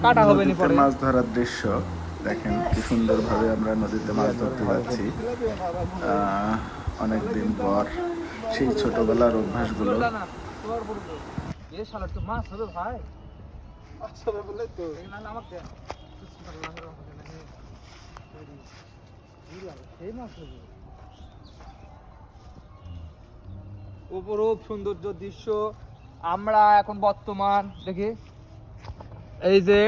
কাটা হবে নি পরে। মাছ ধরার দৃশ্য দেখেন কি সুন্দরভাবে আমরা নদীতে মাছ ধরতে যাচ্ছি। অনেকদিন পর সেই ছোটবেলার অভ্যাসগুলো। মাছ হবে ভাই, অপরূপ সৌন্দর্য দৃশ্য। আমরা এখন বর্তমান দেখি এই যে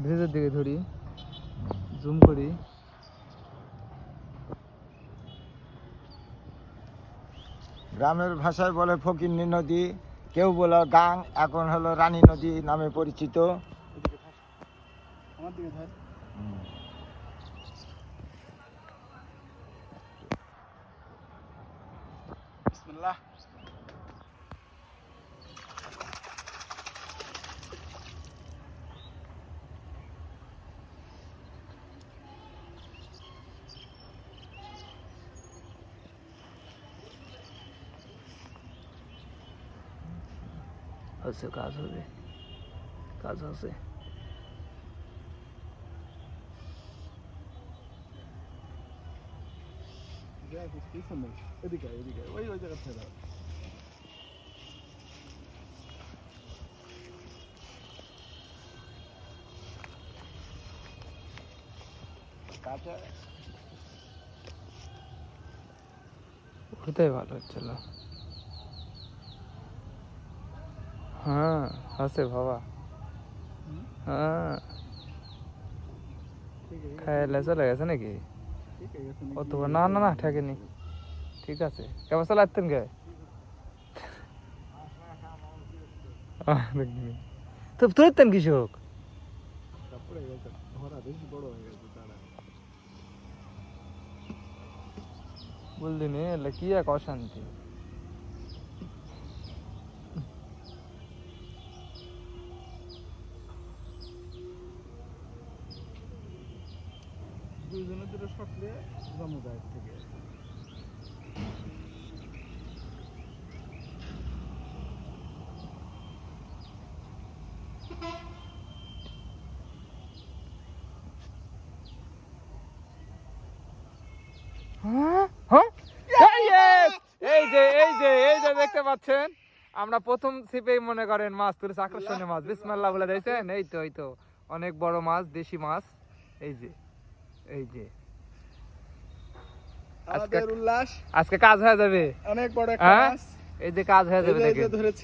ব্রিজের দিকে ধরি, জুম করি। গ্রামের ভাষায় বলে ফকিন্নি নদী, কেউ বলে গাং, এখন হলো রানী নদী নামে পরিচিত। আমার দিকে ধর। বিসমিল্লাহ। আছে কাজ হবে, কাজ আছে। এদিকে এদিকে ওই ওই জায়গা থেকে ওটাই ভালো হচ্ছিল। হ্যাঁ আছে বাবা, হ্যাঁ খাইলে চলে গেছে নাকি? অত না না না ঠেকেনি, ঠিক আছে। কেমন চালাতেন গে তো ধরতেন কৃষক বললি নি এলে কি এক অশান্তি। দুইজনের দুটো শটলে জমে যায় থেকে। এই যে এই যে এই যে দেখতে পাচ্ছেন, আমরা প্রথম ছিপেই মনে করেন মাছ তুলেছি, আকর্ষণীয় মাছ। বিসমিল্লাহ বলে দিয়েছেন। এই তো এই তো অনেক বড় মাছ, দেশি মাছ। এই যে এই যে আমাদের উল্লাস, আজকে কাজ হয়ে যাবে অনেক বড় একটা মাছ। এই যে কাজ হয়ে যাবে এই যে দেখেন। ধরেছি।